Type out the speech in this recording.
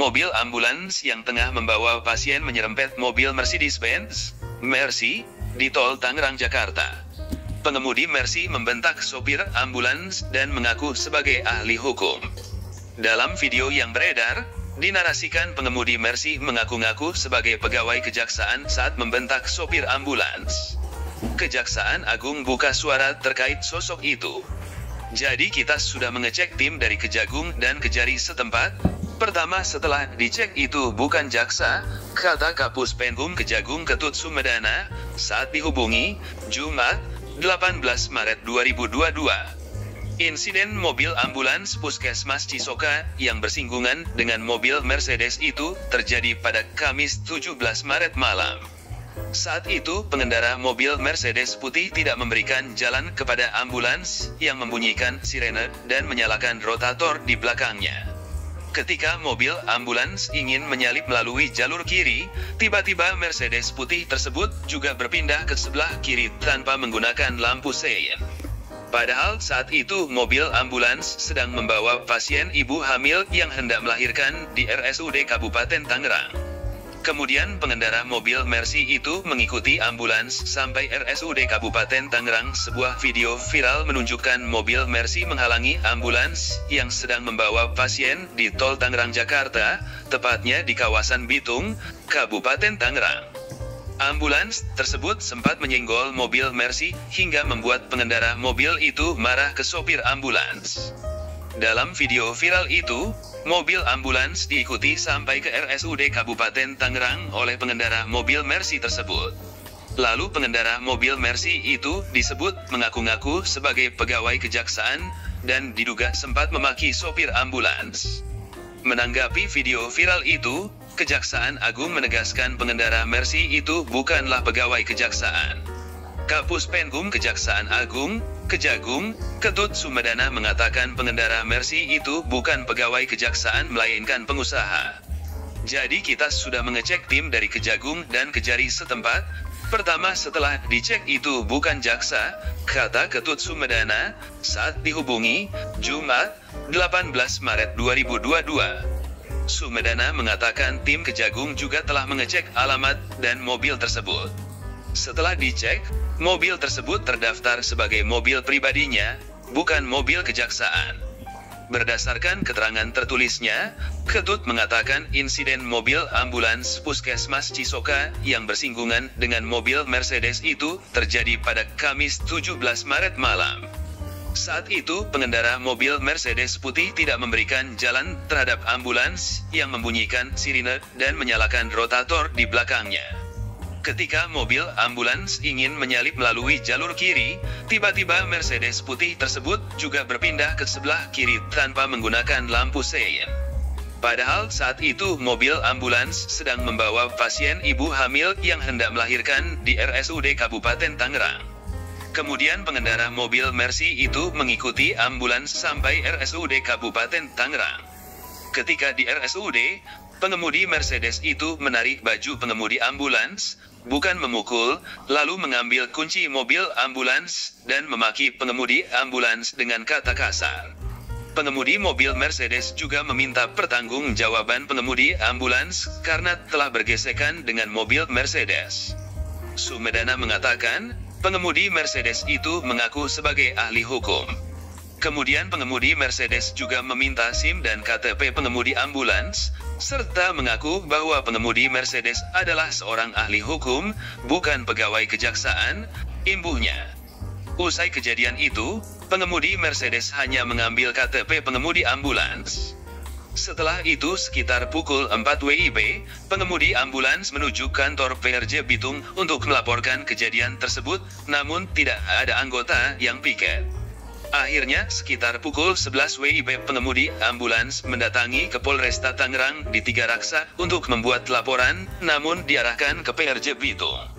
mobil ambulans yang tengah membawa pasien menyerempet mobil Mercedes-Benz Mercy di Tol Tangerang, Jakarta. Pengemudi Mercy membentak sopir ambulans dan mengaku sebagai ahli hukum. Dalam video yang beredar, dinarasikan pengemudi Mercy mengaku-ngaku sebagai pegawai kejaksaan saat membentak sopir ambulans. Kejaksaan Agung buka suara terkait sosok itu. Jadi kita sudah mengecek tim dari Kejagung dan Kejari setempat. Pertama setelah dicek itu bukan jaksa, kata Kapus Penkum Kejagung Ketut Sumedana saat dihubungi Jumat 18 Maret 2022. Insiden mobil ambulans Puskesmas Cisoka yang bersinggungan dengan mobil Mercedes itu terjadi pada Kamis 17 Maret malam. Saat itu pengendara mobil Mercedes putih tidak memberikan jalan kepada ambulans yang membunyikan sirene dan menyalakan rotator di belakangnya. Ketika mobil ambulans ingin menyalip melalui jalur kiri, tiba-tiba Mercedes putih tersebut juga berpindah ke sebelah kiri tanpa menggunakan lampu sein. Padahal saat itu mobil ambulans sedang membawa pasien ibu hamil yang hendak melahirkan di RSUD Kabupaten Tangerang. Kemudian pengendara mobil Mercy itu mengikuti ambulans sampai RSUD Kabupaten Tangerang. Sebuah video viral menunjukkan mobil Mercy menghalangi ambulans yang sedang membawa pasien di Tol Tangerang, Jakarta, tepatnya di kawasan Bitung, Kabupaten Tangerang. Ambulans tersebut sempat menyenggol mobil Mercy hingga membuat pengendara mobil itu marah ke sopir ambulans. Dalam video viral itu, mobil ambulans diikuti sampai ke RSUD Kabupaten Tangerang oleh pengendara mobil Mercy tersebut. Lalu pengendara mobil Mercy itu disebut mengaku-ngaku sebagai pegawai kejaksaan dan diduga sempat memaki sopir ambulans. Menanggapi video viral itu, Kejaksaan Agung menegaskan pengendara Mercy itu bukanlah pegawai kejaksaan. Kapus Penkum Kejaksaan Agung, Kejagung, Ketut Sumedana mengatakan pengendara Mercy itu bukan pegawai kejaksaan melainkan pengusaha. Jadi kita sudah mengecek tim dari Kejagung dan Kejari setempat. Pertama setelah dicek itu bukan jaksa, kata Ketut Sumedana saat dihubungi Jumat 18 Maret 2022. Sumedana mengatakan tim Kejagung juga telah mengecek alamat dan mobil tersebut. Setelah dicek, mobil tersebut terdaftar sebagai mobil pribadinya, bukan mobil kejaksaan. Berdasarkan keterangan tertulisnya, Ketut mengatakan insiden mobil ambulans Puskesmas Cisoka yang bersinggungan dengan mobil Mercedes itu terjadi pada Kamis 17 Maret malam. Saat itu pengendara mobil Mercedes putih tidak memberikan jalan terhadap ambulans yang membunyikan sirine dan menyalakan rotator di belakangnya. Ketika mobil ambulans ingin menyalip melalui jalur kiri, tiba-tiba Mercedes putih tersebut juga berpindah ke sebelah kiri tanpa menggunakan lampu sein. Padahal saat itu mobil ambulans sedang membawa pasien ibu hamil yang hendak melahirkan di RSUD Kabupaten Tangerang. Kemudian pengendara mobil Mercy itu mengikuti ambulans sampai RSUD Kabupaten Tangerang. Ketika di RSUD, pengemudi Mercedes itu menarik baju pengemudi ambulans, bukan memukul, lalu mengambil kunci mobil ambulans dan memaki pengemudi ambulans dengan kata kasar. Pengemudi mobil Mercedes juga meminta pertanggungjawaban pengemudi ambulans karena telah bergesekan dengan mobil Mercedes. Sumedana mengatakan, pengemudi Mercedes itu mengaku sebagai ahli hukum. Kemudian pengemudi Mercedes juga meminta SIM dan KTP pengemudi ambulans, serta mengaku bahwa pengemudi Mercedes adalah seorang ahli hukum, bukan pegawai kejaksaan, imbuhnya. Usai kejadian itu, pengemudi Mercedes hanya mengambil KTP pengemudi ambulans. Setelah itu sekitar pukul 4 WIB, pengemudi ambulans menuju kantor PRJ Bitung untuk melaporkan kejadian tersebut, namun tidak ada anggota yang piket. Akhirnya sekitar pukul 11 WIB pengemudi ambulans mendatangi ke Polresta Tangerang di Tiga Raksa untuk membuat laporan, namun diarahkan ke PRJ Bitung.